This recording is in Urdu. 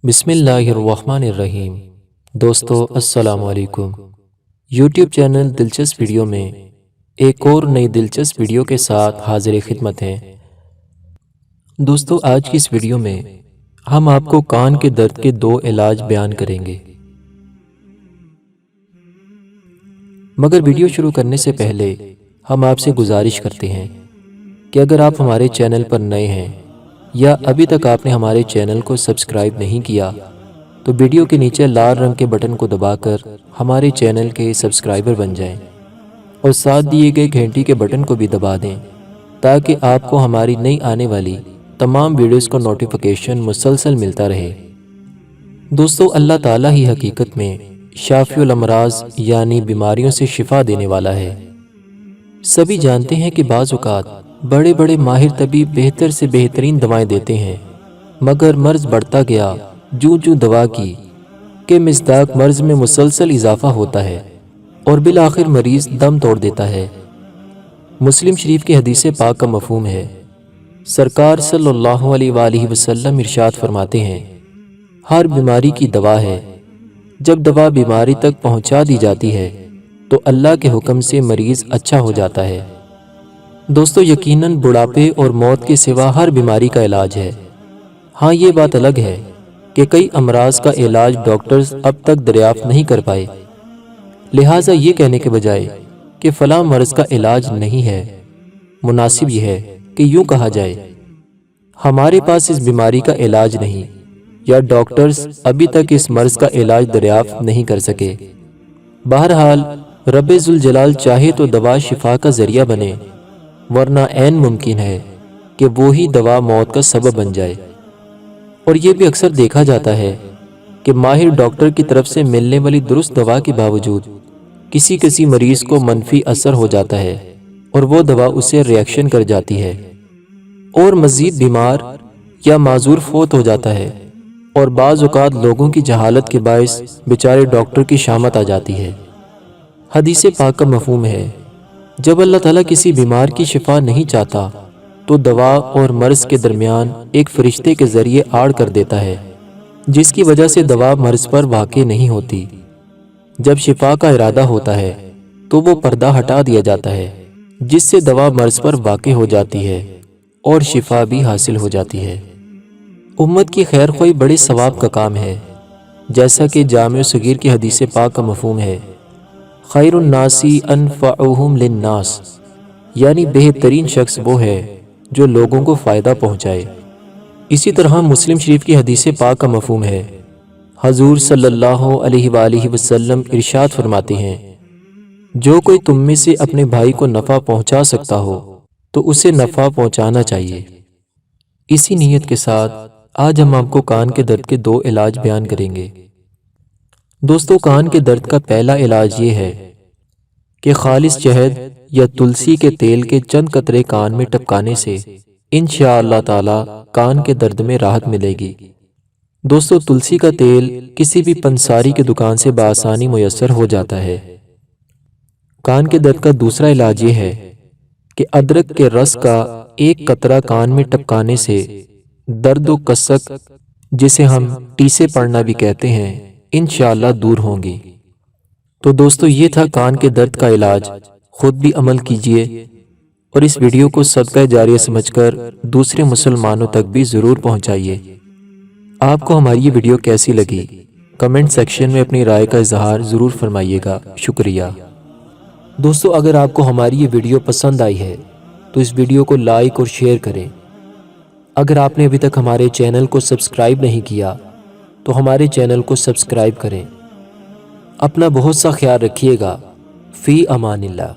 بسم اللہ الرحمن الرحیم۔ دوستو السلام علیکم۔ یوٹیوب چینل دلچسپ ویڈیو میں ایک اور نئی دلچسپ ویڈیو کے ساتھ حاضر خدمت ہیں۔ دوستو آج کی اس ویڈیو میں ہم آپ کو کان کے درد کے 2 علاج بیان کریں گے، مگر ویڈیو شروع کرنے سے پہلے ہم آپ سے گزارش کرتے ہیں کہ اگر آپ ہمارے چینل پر نئے ہیں یا ابھی تک آپ نے ہمارے چینل کو سبسکرائب نہیں کیا تو ویڈیو کے نیچے لال رنگ کے بٹن کو دبا کر ہمارے چینل کے سبسکرائبر بن جائیں اور ساتھ دیے گئے گھنٹی کے بٹن کو بھی دبا دیں تاکہ آپ کو ہماری نئی آنے والی تمام ویڈیوز کا نوٹیفیکیشن مسلسل ملتا رہے۔ دوستو اللہ تعالیٰ ہی حقیقت میں شافی الامراض یعنی بیماریوں سے شفا دینے والا ہے۔ سبھی جانتے ہیں کہ بعض اوقات بڑے بڑے ماہر طبیب بہتر سے بہترین دوائیں دیتے ہیں، مگر مرض بڑھتا گیا جوں دوا کی کہ مصداق مرض میں مسلسل اضافہ ہوتا ہے اور بالآخر مریض دم توڑ دیتا ہے۔ مسلم شریف کی حدیث پاک کا مفہوم ہے، سرکار صلی اللہ علیہ وآلہ وسلم ارشاد فرماتے ہیں، ہر بیماری کی دوا ہے، جب دوا بیماری تک پہنچا دی جاتی ہے تو اللہ کے حکم سے مریض اچھا ہو جاتا ہے۔ دوستو یقیناً بڑھاپے اور موت کے سوا ہر بیماری کا علاج ہے۔ ہاں یہ بات الگ ہے کہ کئی امراض کا علاج ڈاکٹرز اب تک دریافت نہیں کر پائے، لہٰذا یہ کہنے کے بجائے کہ فلاں مرض کا علاج نہیں ہے، مناسب یہ ہے کہ یوں کہا جائے ہمارے پاس اس بیماری کا علاج نہیں، یا ڈاکٹرز ابھی تک اس مرض کا علاج دریافت نہیں کر سکے۔ بہرحال رب ذوالجلال چاہے تو دوا شفا کا ذریعہ بنے، ورنہ عین ممکن ہے کہ وہی دوا موت کا سبب بن جائے۔ اور یہ بھی اکثر دیکھا جاتا ہے کہ ماہر ڈاکٹر کی طرف سے ملنے والی درست دوا کے باوجود کسی مریض کو منفی اثر ہو جاتا ہے اور وہ دوا اسے ریئیکشن کر جاتی ہے اور مزید بیمار یا معذور فوت ہو جاتا ہے، اور بعض اوقات لوگوں کی جہالت کے باعث بیچارے ڈاکٹر کی شامت آ جاتی ہے۔ حدیث پاک کا مفہوم ہے، جب اللہ تعالیٰ کسی بیمار کی شفا نہیں چاہتا تو دوا اور مرض کے درمیان ایک فرشتے کے ذریعے آڑ کر دیتا ہے، جس کی وجہ سے دوا مرض پر واقع نہیں ہوتی۔ جب شفا کا ارادہ ہوتا ہے تو وہ پردہ ہٹا دیا جاتا ہے، جس سے دوا مرض پر واقع ہو جاتی ہے اور شفا بھی حاصل ہو جاتی ہے۔ امت کی خیر خواہی بڑے ثواب کا کام ہے، جیسا کہ جامع صغیر کی حدیث پاک کا مفہوم ہے، خیر الناس انفعہم للناس، یعنی بہترین شخص وہ ہے جو لوگوں کو فائدہ پہنچائے۔ اسی طرح مسلم شریف کی حدیث پاک کا مفہوم ہے، حضور صلی اللہ علیہ وآلہ وسلم ارشاد فرماتے ہیں، جو کوئی تم میں سے اپنے بھائی کو نفع پہنچا سکتا ہو تو اسے نفع پہنچانا چاہیے۔ اسی نیت کے ساتھ آج ہم آپ کو کان کے درد کے 2 علاج بیان کریں گے۔ دوستو کان کے درد کا پہلا علاج یہ ہے کہ خالص شہد یا تلسی کے تیل کے چند قطرے کان میں ٹپکانے سے انشاءاللہ تعالی کان کے درد میں راحت ملے گی۔ دوستو تلسی کا تیل کسی بھی پنساری کی دکان سے بآسانی میسر ہو جاتا ہے۔ کان کے درد کا دوسرا علاج یہ ہے کہ ادرک کے رس کا 1 قطرہ کان میں ٹپکانے سے درد و کسک، جسے ہم ٹیسے پڑنا بھی کہتے ہیں، انشاءاللہ دور ہوں گی۔ تو دوستو یہ تھا کان کے درد کا علاج، خود بھی عمل کیجئے اور اس ویڈیو کو صدقہ جاریہ سمجھ کر دوسرے مسلمانوں تک بھی ضرور پہنچائیے۔ آپ کو ہماری یہ ویڈیو کیسی لگی کمنٹ سیکشن میں اپنی رائے کا اظہار ضرور فرمائیے گا۔ شکریہ۔ دوستو اگر آپ کو ہماری یہ ویڈیو پسند آئی ہے تو اس ویڈیو کو لائک اور شیئر کریں۔ اگر آپ نے ابھی تک ہمارے چینل کو سبسکرائب نہیں کیا تو ہمارے چینل کو سبسکرائب کریں۔ اپنا بہت سا خیال رکھیے گا۔ فی امان اللہ۔